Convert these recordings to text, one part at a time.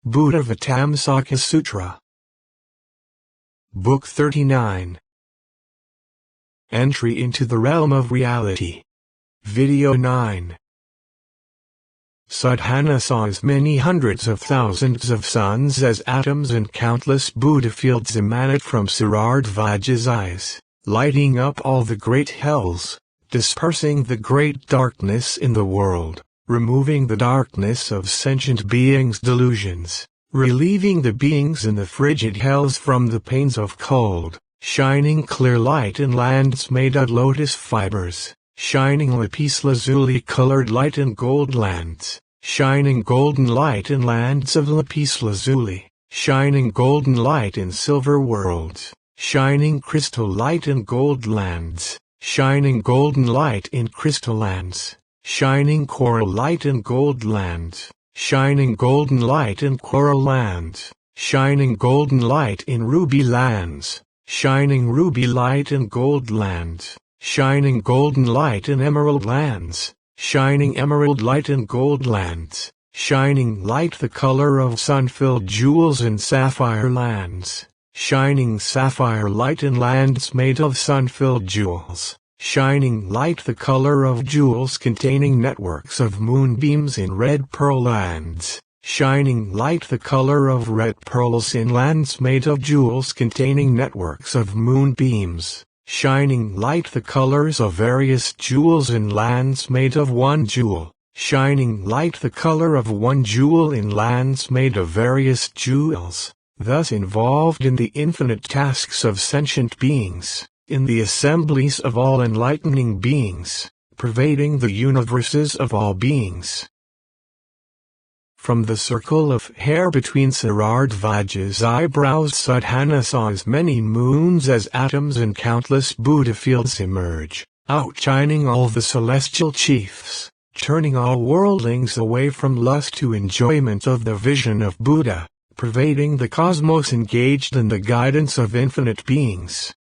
Buddhāvataṃsaka Sutra. Book 39. Entry into the Realm of Reality. Video 9. Sadhana saw as many hundreds of thousands of suns as atoms, and countless Buddha fields emanate from Sarardvaja's eyes, lighting up all the great hells, dispersing the great darkness in the world, removing the darkness of sentient beings' delusions, relieving the beings in the frigid hells from the pains of cold, shining clear light in lands made of lotus fibers, shining lapis-lazuli-colored light in gold lands, shining golden light in lands of lapis-lazuli, shining golden light in silver worlds, shining crystal light in gold lands, shining golden light in crystal lands, shining coral light in gold lands, shining golden light in coral lands, shining golden light in ruby lands, shining ruby light in gold lands, shining golden light in emerald lands, shining emerald light in gold lands, shining light the color of sun-filled jewels in sapphire lands, shining sapphire light in lands made of sun-filled jewels, shining light the color of jewels containing networks of moonbeams in red pearl lands, shining light the color of red pearls in lands made of jewels containing networks of moonbeams, shining light the colors of various jewels in lands made of one jewel, shining light the color of one jewel in lands made of various jewels, thus involved in the infinite tasks of sentient beings, in the assemblies of all enlightening beings, pervading the universes of all beings. From the circle of hair between Sarardvaja's eyebrows, Sadhana saw as many moons as atoms, and countless Buddha fields emerge, outshining all the celestial chiefs, turning all worldlings away from lust to enjoyment of the vision of Buddha, pervading the cosmos, engaged in the guidance of infinite beings.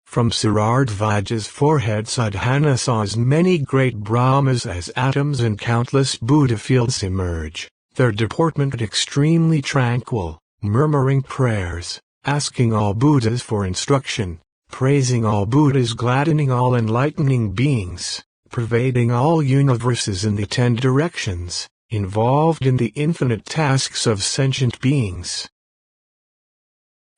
From Sarardvaja's forehead, Sadhana saw as many great Brahmas as atoms, and countless Buddha fields emerge, their deportment extremely tranquil, murmuring prayers, asking all Buddhas for instruction, praising all Buddhas, gladdening all enlightening beings, pervading all universes in the 10 directions, involved in the infinite tasks of sentient beings.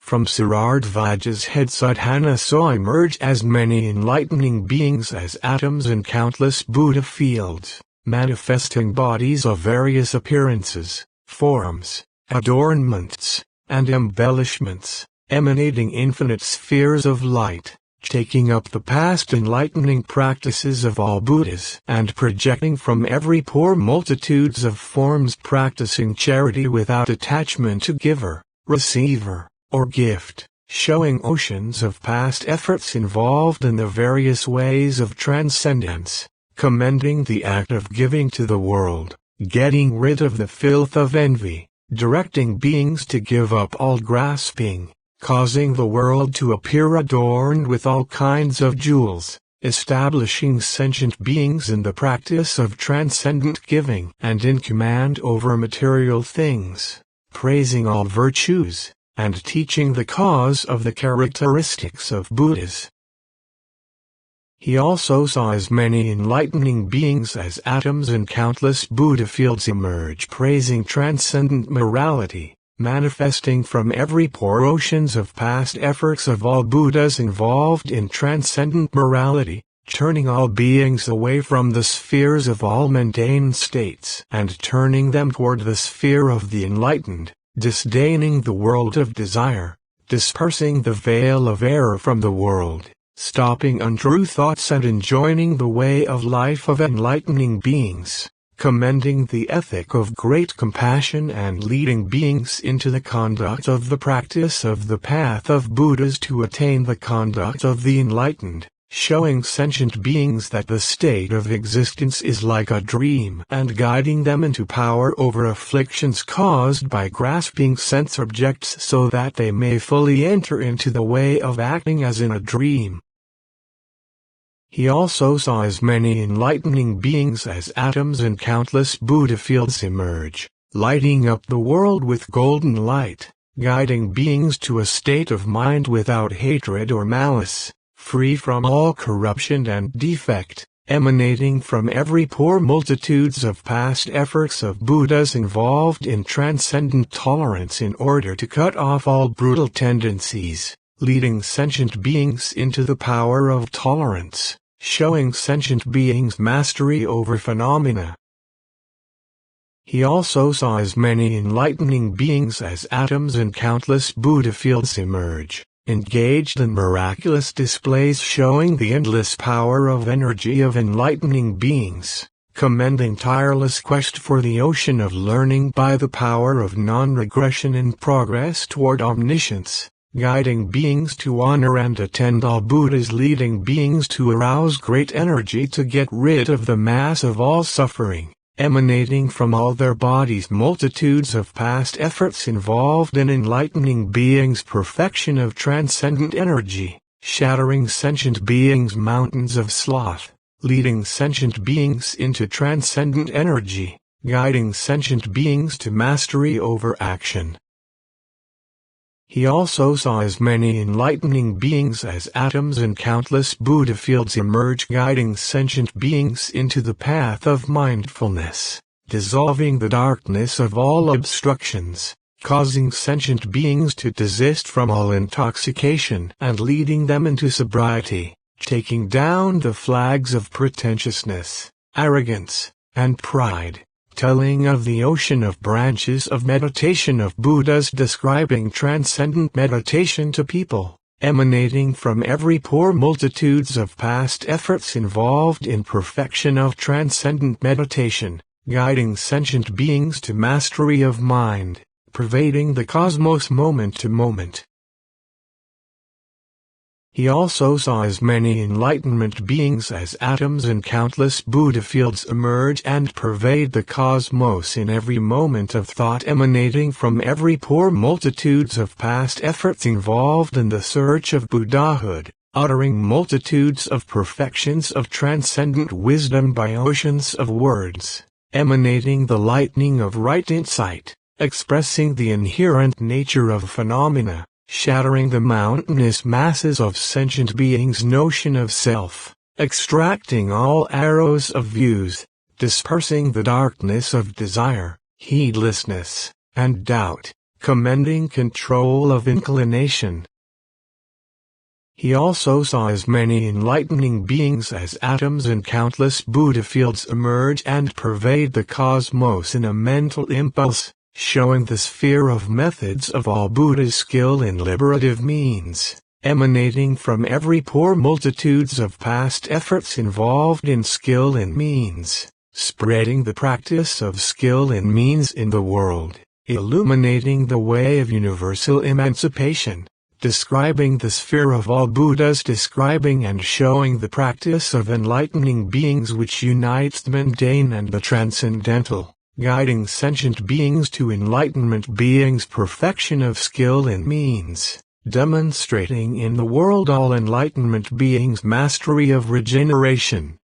From Sarardvaja's head, Sadhana saw emerge as many enlightening beings as atoms, and countless Buddha fields, manifesting bodies of various appearances, forms, adornments, and embellishments, emanating infinite spheres of light, taking up the past enlightening practices of all Buddhas, and projecting from every pore multitudes of forms, practicing charity without attachment to giver, receiver, or gift, showing oceans of past efforts involved in the various ways of transcendence, commending the act of giving to the world, getting rid of the filth of envy, directing beings to give up all grasping, causing the world to appear adorned with all kinds of jewels, establishing sentient beings in the practice of transcendent giving, and in command over material things, praising all virtues, and teaching the cause of the characteristics of Buddhas. He also saw as many enlightening beings as atoms, and countless Buddha fields emerge, praising transcendent morality, manifesting from every pore oceans of past efforts of all Buddhas involved in transcendent morality, turning all beings away from the spheres of all mundane states, and turning them toward the sphere of the enlightened, disdaining the world of desire, dispersing the veil of error from the world, stopping untrue thoughts, and enjoining the way of life of enlightening beings, commending the ethic of great compassion, and leading beings into the conduct of the practice of the path of Buddhas to attain the conduct of the enlightened, showing sentient beings that the state of existence is like a dream, and guiding them into power over afflictions caused by grasping sense objects, so that they may fully enter into the way of acting as in a dream. He also saw as many enlightening beings as atoms, and countless Buddha fields emerge, lighting up the world with golden light, guiding beings to a state of mind without hatred or malice, free from all corruption and defect, emanating from every pore multitudes of past efforts of Buddhas involved in transcendent tolerance in order to cut off all brutal tendencies, leading sentient beings into the power of tolerance, showing sentient beings mastery over phenomena. He also saw as many enlightening beings as atoms and countless Buddha fields emerge, engaged in miraculous displays showing the endless power of energy of enlightening beings, commending tireless quest for the ocean of learning by the power of non-regression in progress toward omniscience, guiding beings to honor and attend all Buddhas, leading beings to arouse great energy to get rid of the mass of all suffering, emanating from all their bodies multitudes of past efforts involved in enlightening beings' perfection of transcendent energy, shattering sentient beings' mountains of sloth, leading sentient beings into transcendent energy, guiding sentient beings to mastery over action. He also saw as many enlightening beings as atoms and countless Buddha fields emerge, guiding sentient beings into the path of mindfulness, dissolving the darkness of all obstructions, causing sentient beings to desist from all intoxication and leading them into sobriety, taking down the flags of pretentiousness, arrogance, and pride, telling of the ocean of branches of meditation of Buddhas, describing transcendent meditation to people, emanating from every pore multitudes of past efforts involved in perfection of transcendent meditation, guiding sentient beings to mastery of mind, pervading the cosmos moment to moment. He also saw as many enlightenment beings as atoms and countless Buddha fields emerge and pervade the cosmos in every moment of thought, emanating from every pore multitudes of past efforts involved in the search of Buddhahood, uttering multitudes of perfections of transcendent wisdom by oceans of words, emanating the lightning of right insight, expressing the inherent nature of phenomena, shattering the mountainous masses of sentient beings' notion of self, extracting all arrows of views, dispersing the darkness of desire, heedlessness, and doubt, commending control of inclination. He also saw as many enlightening beings as atoms and countless Buddha fields emerge and pervade the cosmos in a mental impulse, showing the sphere of methods of all Buddha's skill in liberative means, emanating from every pore multitudes of past efforts involved in skill in means, spreading the practice of skill in means in the world, illuminating the way of universal emancipation, describing the sphere of all Buddhas, describing and showing the practice of enlightening beings which unites the mundane and the transcendental, guiding sentient beings to enlightenment beings' perfection of skill in means, demonstrating in the world all enlightenment beings' mastery of regeneration.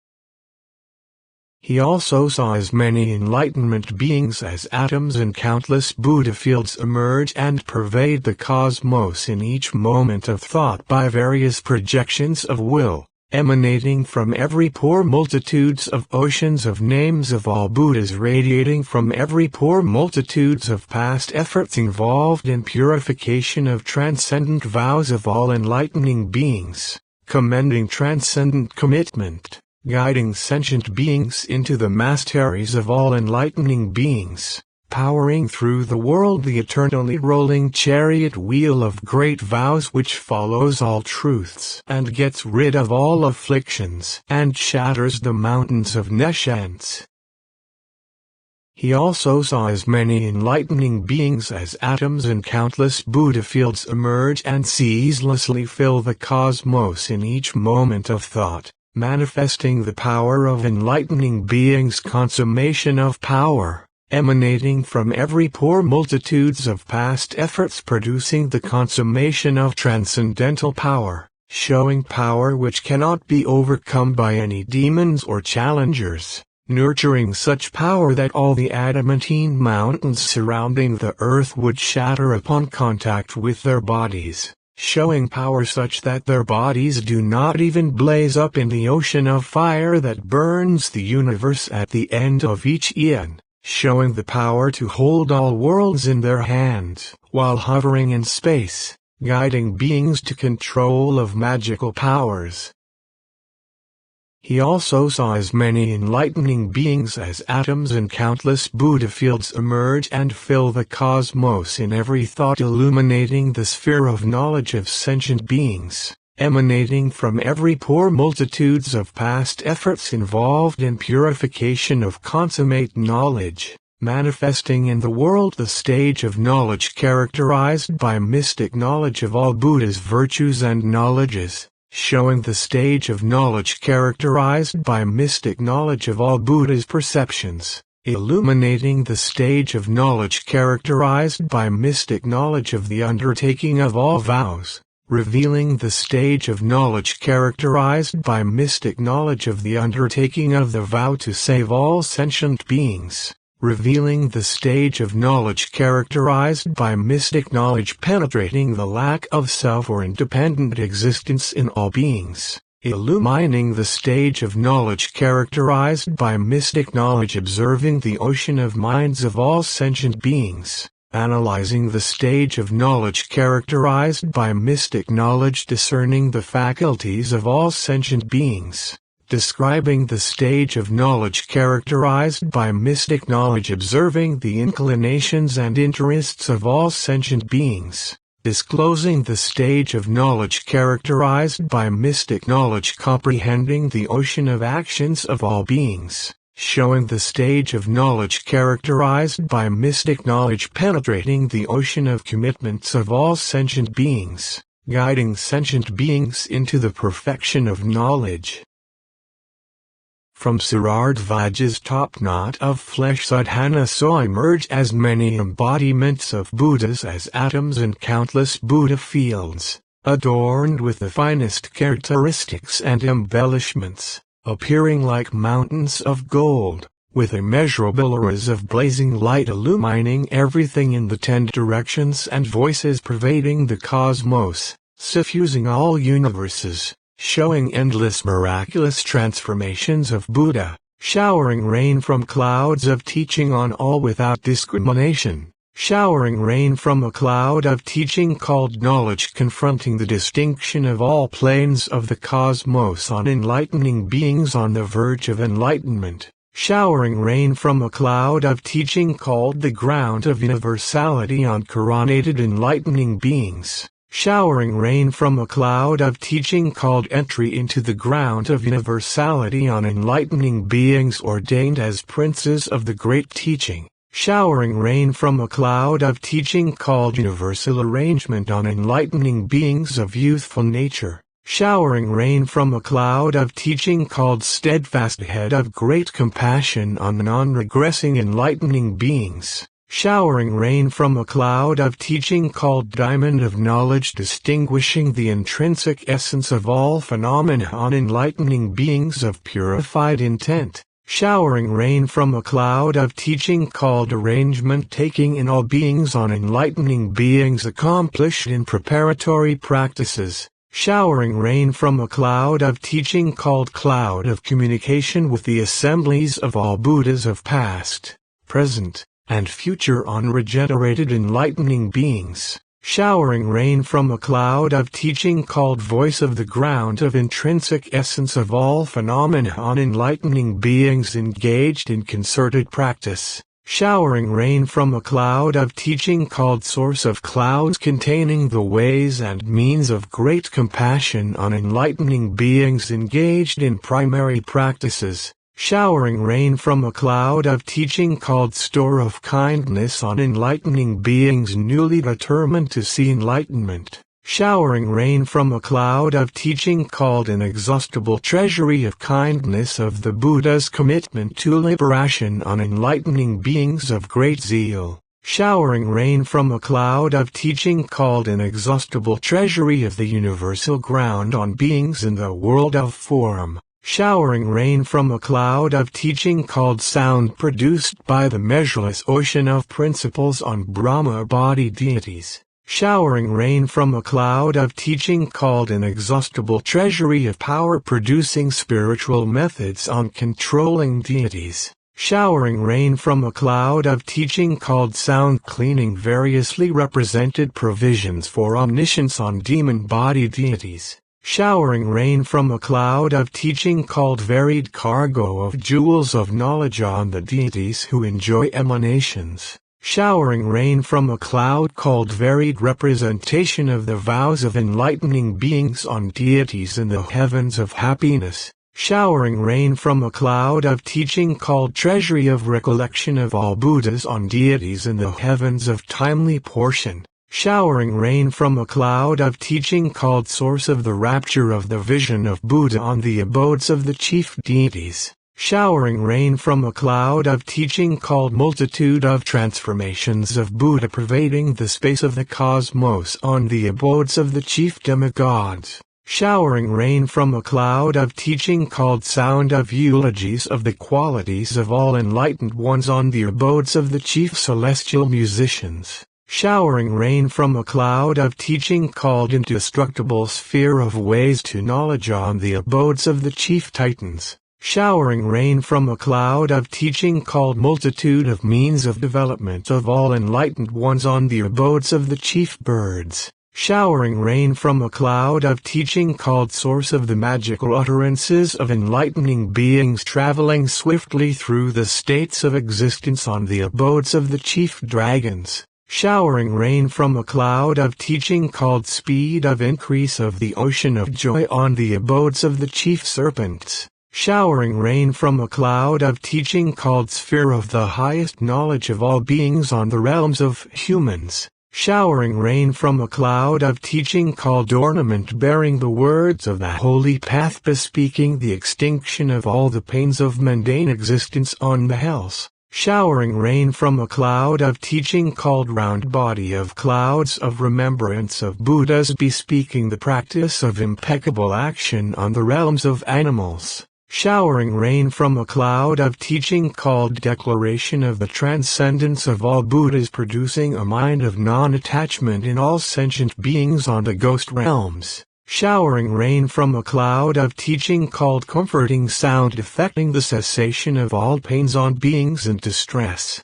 He also saw as many enlightenment beings as atoms and countless Buddha fields emerge and pervade the cosmos in each moment of thought by various projections of will, emanating from every pore multitudes of oceans of names of all Buddhas, radiating from every pore multitudes of past efforts involved in purification of transcendent vows of all enlightening beings, commending transcendent commitment, guiding sentient beings into the masteries of all enlightening beings, powering through the world the eternally rolling chariot wheel of great vows which follows all truths and gets rid of all afflictions and shatters the mountains of nescience. He also saw as many enlightening beings as atoms and countless Buddha fields emerge and ceaselessly fill the cosmos in each moment of thought, manifesting the power of enlightening beings' consummation of power, emanating from every pore multitudes of past efforts, producing the consummation of transcendental power, showing power which cannot be overcome by any demons or challengers, nurturing such power that all the adamantine mountains surrounding the earth would shatter upon contact with their bodies, showing power such that their bodies do not even blaze up in the ocean of fire that burns the universe at the end of each eon, showing the power to hold all worlds in their hands, while hovering in space, guiding beings to control of magical powers. He also saw as many enlightening beings as atoms and countless Buddha fields emerge and fill the cosmos in every thought, illuminating the sphere of knowledge of sentient beings, emanating from every pore multitudes of past efforts involved in purification of consummate knowledge, manifesting in the world the stage of knowledge characterized by mystic knowledge of all Buddha's virtues and knowledges, showing the stage of knowledge characterized by mystic knowledge of all Buddha's perceptions, illuminating the stage of knowledge characterized by mystic knowledge of the undertaking of all vows, revealing the stage of knowledge characterized by mystic knowledge of the undertaking of the vow to save all sentient beings, revealing the stage of knowledge characterized by mystic knowledge penetrating the lack of self or independent existence in all beings, illumining the stage of knowledge characterized by mystic knowledge observing the ocean of minds of all sentient beings, analyzing the stage of knowledge characterized by mystic knowledge discerning the faculties of all sentient beings, describing the stage of knowledge characterized by mystic knowledge observing the inclinations and interests of all sentient beings, disclosing the stage of knowledge characterized by mystic knowledge comprehending the ocean of actions of all beings, showing the stage of knowledge characterized by mystic knowledge penetrating the ocean of commitments of all sentient beings, guiding sentient beings into the perfection of knowledge. From Sūtra top knot of flesh Sadhana saw emerge as many embodiments of Buddhas as atoms and countless Buddha fields, adorned with the finest characteristics and embellishments, appearing like mountains of gold, with immeasurable auras of blazing light illumining everything in the 10 directions and voices pervading the cosmos, suffusing all universes, showing endless miraculous transformations of Buddha, showering rain from clouds of teaching on all without discrimination, showering rain from a cloud of teaching called knowledge confronting the distinction of all planes of the cosmos on enlightening beings on the verge of enlightenment, showering rain from a cloud of teaching called the ground of universality on coronated enlightening beings, showering rain from a cloud of teaching called entry into the ground of universality on enlightening beings ordained as princes of the great teaching, showering rain from a cloud of teaching called universal arrangement on enlightening beings of youthful nature, showering rain from a cloud of teaching called steadfast head of great compassion on non-regressing enlightening beings, showering rain from a cloud of teaching called diamond of knowledge distinguishing the intrinsic essence of all phenomena on enlightening beings of purified intent, showering rain from a cloud of teaching called arrangement taking in all beings on enlightening beings accomplished in preparatory practices, showering rain from a cloud of teaching called cloud of communication with the assemblies of all Buddhas of past, present, and future on regenerated enlightening beings, showering rain from a cloud of teaching called voice of the ground of intrinsic essence of all phenomena on enlightening beings engaged in concerted practice, showering rain from a cloud of teaching called source of clouds containing the ways and means of great compassion on enlightening beings engaged in primary practices, showering rain from a cloud of teaching called store of kindness on enlightening beings newly determined to see enlightenment, showering rain from a cloud of teaching called inexhaustible treasury of kindness of the Buddha's commitment to liberation on enlightening beings of great zeal, showering rain from a cloud of teaching called inexhaustible treasury of the universal ground on beings in the world of form, showering rain from a cloud of teaching called sound produced by the measureless ocean of principles on Brahma body deities, showering rain from a cloud of teaching called inexhaustible treasury of power producing spiritual methods on controlling deities, showering rain from a cloud of teaching called sound cleaning variously represented provisions for omniscience on demon body deities, showering rain from a cloud of teaching called varied cargo of jewels of knowledge on the deities who enjoy emanations, showering rain from a cloud called varied representation of the vows of enlightening beings on deities in the heavens of happiness, showering rain from a cloud of teaching called treasury of recollection of all Buddhas on deities in the heavens of timely portion, showering rain from a cloud of teaching called source of the rapture of the vision of Buddha on the abodes of the chief deities, showering rain from a cloud of teaching called multitude of transformations of Buddha pervading the space of the cosmos on the abodes of the chief demigods, showering rain from a cloud of teaching called sound of eulogies of the qualities of all enlightened ones on the abodes of the chief celestial musicians, showering rain from a cloud of teaching called indestructible sphere of ways to knowledge on the abodes of the chief titans, showering rain from a cloud of teaching called multitude of means of development of all enlightened ones on the abodes of the chief birds, showering rain from a cloud of teaching called source of the magical utterances of enlightening beings traveling swiftly through the states of existence on the abodes of the chief dragons, showering rain from a cloud of teaching called speed of increase of the ocean of joy on the abodes of the chief serpents, showering rain from a cloud of teaching called sphere of the highest knowledge of all beings on the realms of humans, showering rain from a cloud of teaching called ornament bearing the words of the holy path bespeaking the extinction of all the pains of mundane existence on the hells, showering rain from a cloud of teaching called round body of clouds of remembrance of Buddhas bespeaking the practice of impeccable action on the realms of animals, showering rain from a cloud of teaching called declaration of the transcendence of all Buddhas producing a mind of non-attachment in all sentient beings on the ghost realms, showering rain from a cloud of teaching called comforting sound effecting the cessation of all pains on beings in distress.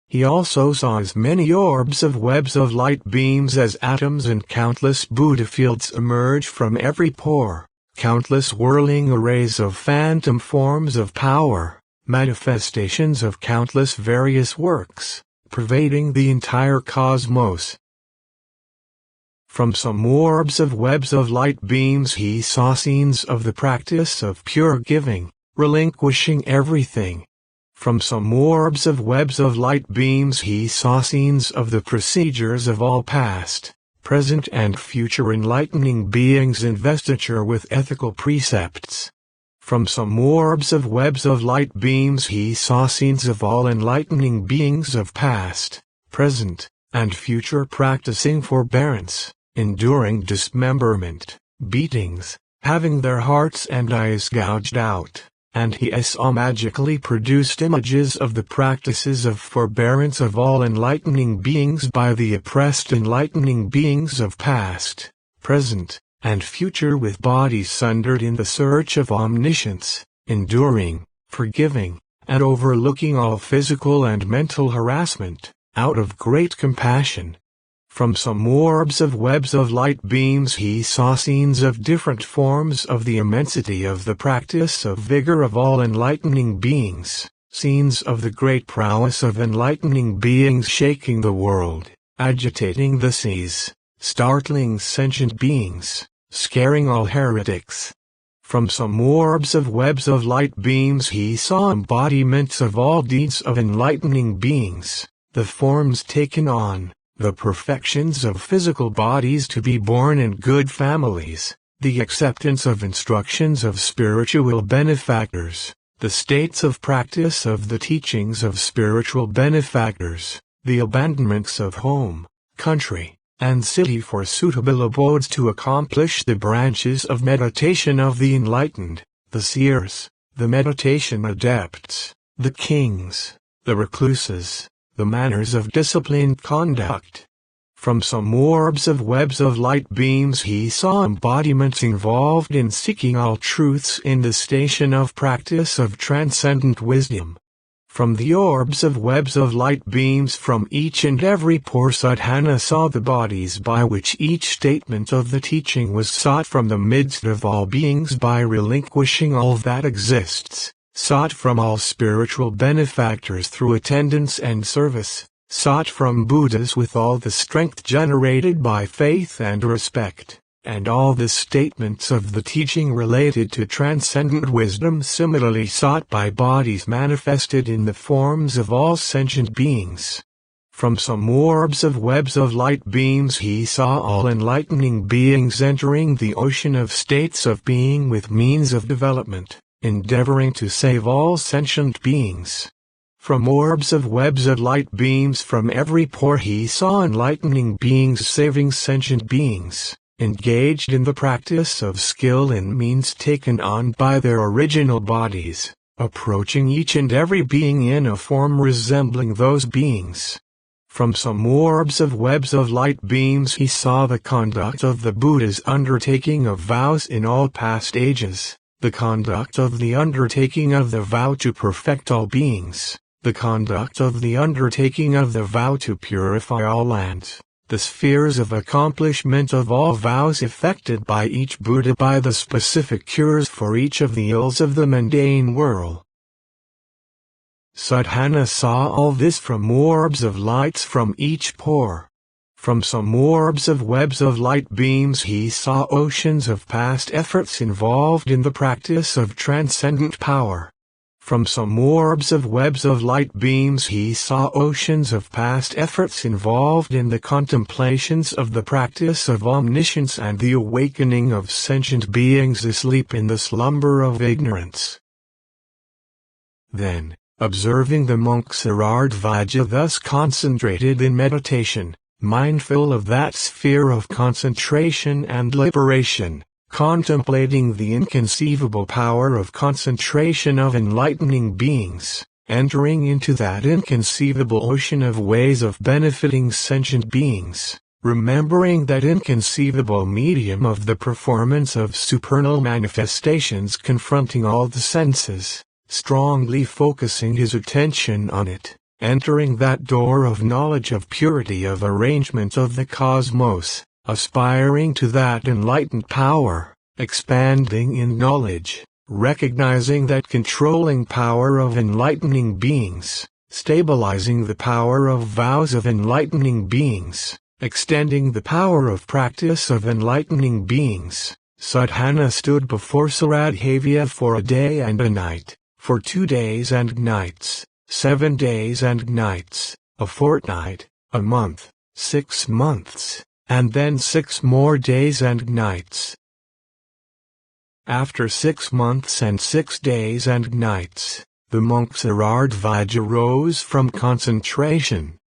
He also saw as many orbs of webs of light beams as atoms and countless Buddha fields emerge from every pore. Countless whirling arrays of phantom forms of power, manifestations of countless various works, pervading the entire cosmos. From some orbs of webs of light beams he saw scenes of the practice of pure giving, relinquishing everything. From some orbs of webs of light beams he saw scenes of the procedures of all past, present and future enlightening beings investiture with ethical precepts. From some orbs of webs of light beams he saw scenes of all enlightening beings of past, present, and future practicing forbearance, enduring dismemberment, beatings, having their hearts and eyes gouged out. And he saw magically produced images of the practices of forbearance of all enlightening beings by the oppressed enlightening beings of past, present, and future with bodies sundered in the search of omniscience, enduring, forgiving, and overlooking all physical and mental harassment, out of great compassion. From some orbs of webs of light beams he saw scenes of different forms of the immensity of the practice of vigor of all enlightening beings, scenes of the great prowess of enlightening beings shaking the world, agitating the seas, startling sentient beings, scaring all heretics. From some orbs of webs of light beams he saw embodiments of all deeds of enlightening beings, the forms taken on, the perfections of physical bodies to be born in good families, the acceptance of instructions of spiritual benefactors, the states of practice of the teachings of spiritual benefactors, the abandonments of home, country, and city for suitable abodes to accomplish the branches of meditation of the enlightened, the seers, the meditation adepts, the kings, the recluses, the manners of disciplined conduct. From some orbs of webs of light beams he saw embodiments involved in seeking all truths in the station of practice of transcendent wisdom. From the orbs of webs of light beams from each and every pore sadhana saw the bodies by which each statement of the teaching was sought from the midst of all beings by relinquishing all that exists, sought from all spiritual benefactors through attendance and service, sought from Buddhas with all the strength generated by faith and respect, and all the statements of the teaching related to transcendent wisdom similarly sought by bodies manifested in the forms of all sentient beings. From some orbs of webs of light beams he saw all enlightening beings entering the ocean of states of being with means of development, endeavoring to save all sentient beings. From orbs of webs of light beams from every pore he saw enlightening beings saving sentient beings, engaged in the practice of skill in means taken on by their original bodies, approaching each and every being in a form resembling those beings. From some orbs of webs of light beams he saw the conduct of the Buddha's undertaking of vows in all past ages, the conduct of the undertaking of the vow to perfect all beings, the conduct of the undertaking of the vow to purify all lands, the spheres of accomplishment of all vows effected by each Buddha by the specific cures for each of the ills of the mundane world. Sadhana saw all this from orbs of lights from each pore. From some orbs of webs of light beams he saw oceans of past efforts involved in the practice of transcendent power. From some orbs of webs of light beams he saw oceans of past efforts involved in the contemplations of the practice of omniscience and the awakening of sentient beings asleep in the slumber of ignorance. Then, observing the monk Sarardvaja thus concentrated in meditation, mindful of that sphere of concentration and liberation, contemplating the inconceivable power of concentration of enlightening beings, entering into that inconceivable ocean of ways of benefiting sentient beings, remembering that inconceivable medium of the performance of supernal manifestations confronting all the senses, strongly focusing his attention on it, entering that door of knowledge of purity of arrangement of the cosmos, aspiring to that enlightened power, expanding in knowledge, recognizing that controlling power of enlightening beings, stabilizing the power of vows of enlightening beings, extending the power of practice of enlightening beings, Sadhana stood before Saradhavya for a day and a night, for 2 days and nights, 7 days and nights, a fortnight, a month, 6 months, and then 6 more days and nights. After 6 months and 6 days and nights, the monk Sarardvaja rose from concentration.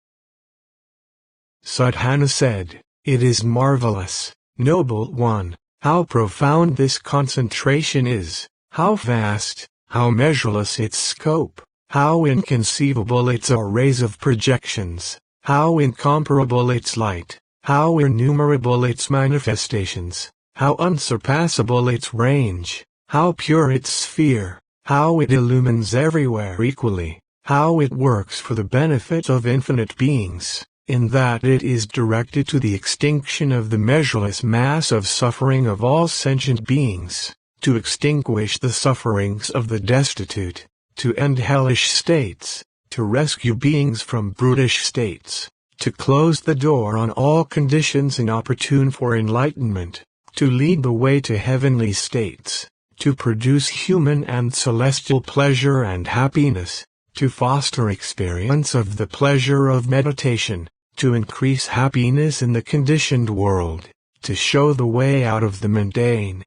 Sadhana said, "It is marvelous, noble one, how profound this concentration is, how vast, how measureless its scope, how inconceivable its arrays of projections, how incomparable its light, how innumerable its manifestations, how unsurpassable its range, how pure its sphere, how it illumines everywhere equally, how it works for the benefit of infinite beings, in that it is directed to the extinction of the measureless mass of suffering of all sentient beings, to extinguish the sufferings of the destitute, to end hellish states, to rescue beings from brutish states, to close the door on all conditions inopportune for enlightenment, to lead the way to heavenly states, to produce human and celestial pleasure and happiness, to foster experience of the pleasure of meditation, to increase happiness in the conditioned world, to show the way out of the mundane.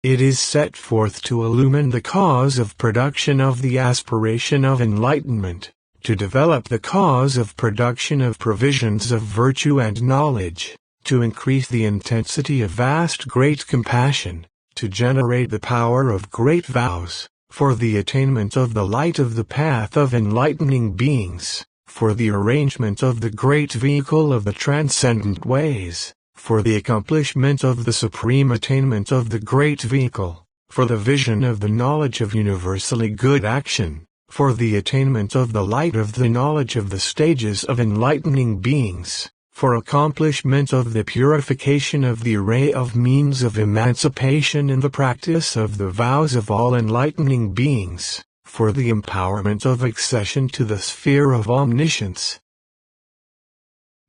It is set forth to illumine the cause of production of the aspiration of enlightenment, to develop the cause of production of provisions of virtue and knowledge, to increase the intensity of vast great compassion, to generate the power of great vows, for the attainment of the light of the path of enlightening beings, for the arrangement of the great vehicle of the transcendent ways, for the accomplishment of the supreme attainment of the great vehicle, for the vision of the knowledge of universally good action, for the attainment of the light of the knowledge of the stages of enlightening beings, for accomplishment of the purification of the array of means of emancipation in the practice of the vows of all enlightening beings, for the empowerment of accession to the sphere of omniscience.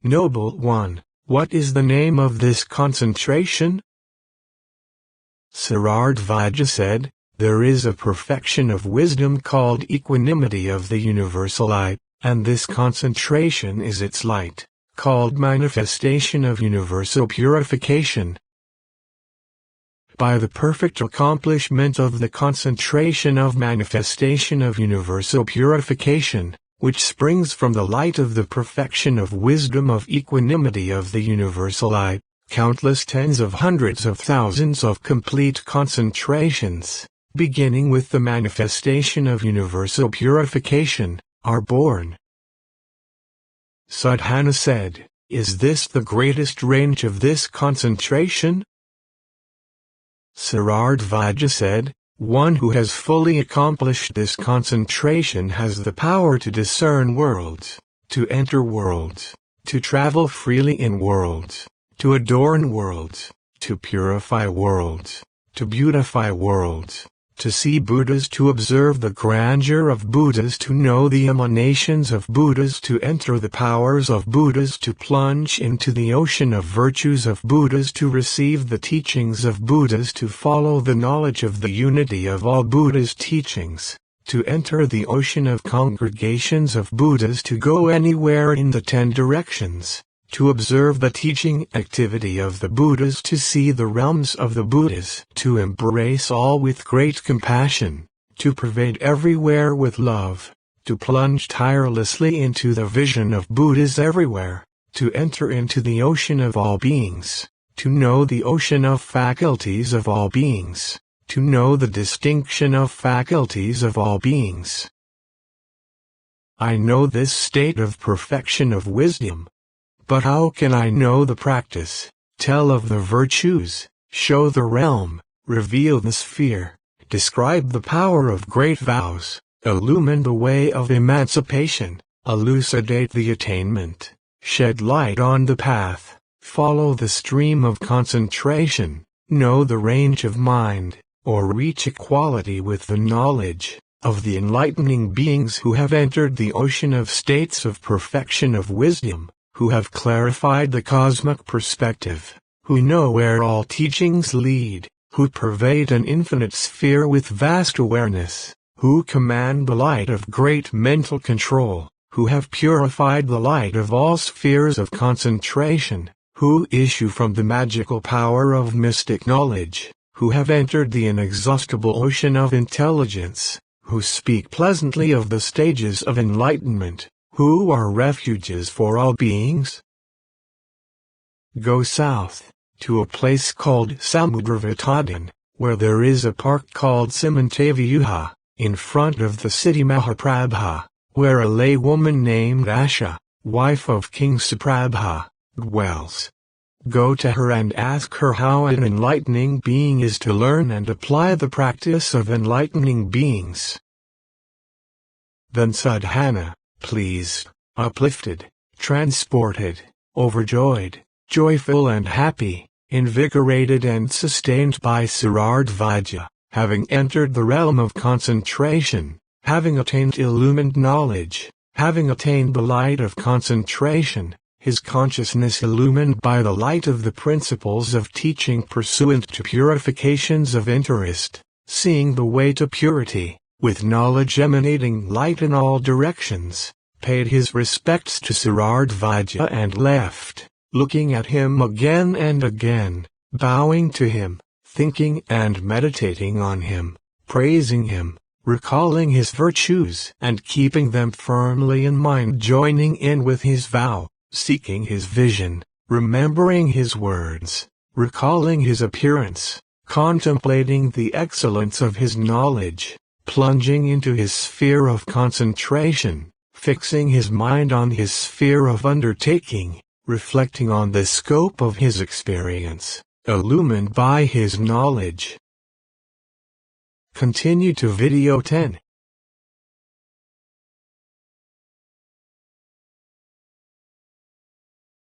Noble One, what is the name of this concentration? Sūtra said, there is a perfection of wisdom called equanimity of the universal I, and this concentration is its light, called manifestation of universal purification. By the perfect accomplishment of the concentration of manifestation of universal purification, which springs from the light of the perfection of wisdom of equanimity of the universal I, countless tens of hundreds of thousands of complete concentrations, beginning with the manifestation of universal purification, are born. Sadhana said, is this the greatest range of this concentration? Sūtra said, one who has fully accomplished this concentration has the power to discern worlds, to enter worlds, to travel freely in worlds, to adorn worlds, to purify worlds, to beautify worlds, to see Buddhas, to observe the grandeur of Buddhas, to know the emanations of Buddhas, to enter the powers of Buddhas, to plunge into the ocean of virtues of Buddhas, to receive the teachings of Buddhas, to follow the knowledge of the unity of all Buddhas' teachings, to enter the ocean of congregations of Buddhas, to go anywhere in the 10 directions, to observe the teaching activity of the Buddhas, to see the realms of the Buddhas, to embrace all with great compassion, to pervade everywhere with love, to plunge tirelessly into the vision of Buddhas everywhere, to enter into the ocean of all beings, to know the ocean of faculties of all beings, to know the distinction of faculties of all beings. I know this state of perfection of wisdom. But how can I know the practice, tell of the virtues, show the realm, reveal the sphere, describe the power of great vows, illumine the way of emancipation, elucidate the attainment, shed light on the path, follow the stream of concentration, know the range of mind, or reach equality with the knowledge of the enlightening beings who have entered the ocean of states of perfection of wisdom, who have clarified the cosmic perspective, who know where all teachings lead, who pervade an infinite sphere with vast awareness, who command the light of great mental control, who have purified the light of all spheres of concentration, who issue from the magical power of mystic knowledge, who have entered the inexhaustible ocean of intelligence, who speak pleasantly of the stages of enlightenment, who are refuges for all beings. Go south, to a place called Samudravatadan, where there is a park called Simantaviyuha, in front of the city Mahaprabha, where a lay woman named Asha, wife of King Suprabha, dwells. Go to her and ask her how an enlightening being is to learn and apply the practice of enlightening beings. Then Sadhana, pleased, uplifted, transported, overjoyed, joyful and happy, invigorated and sustained by Sūtra, having entered the realm of concentration, having attained illumined knowledge, having attained the light of concentration, his consciousness illumined by the light of the principles of teaching pursuant to purifications of interest, seeing the way to purity, with knowledge emanating light in all directions, paid his respects to Sūtra and left, looking at him again and again, bowing to him, thinking and meditating on him, praising him, recalling his virtues and keeping them firmly in mind, joining in with his vow, seeking his vision, remembering his words, recalling his appearance, contemplating the excellence of his knowledge, plunging into his sphere of concentration, fixing his mind on his sphere of undertaking, reflecting on the scope of his experience, illumined by his knowledge. Continue to video 10.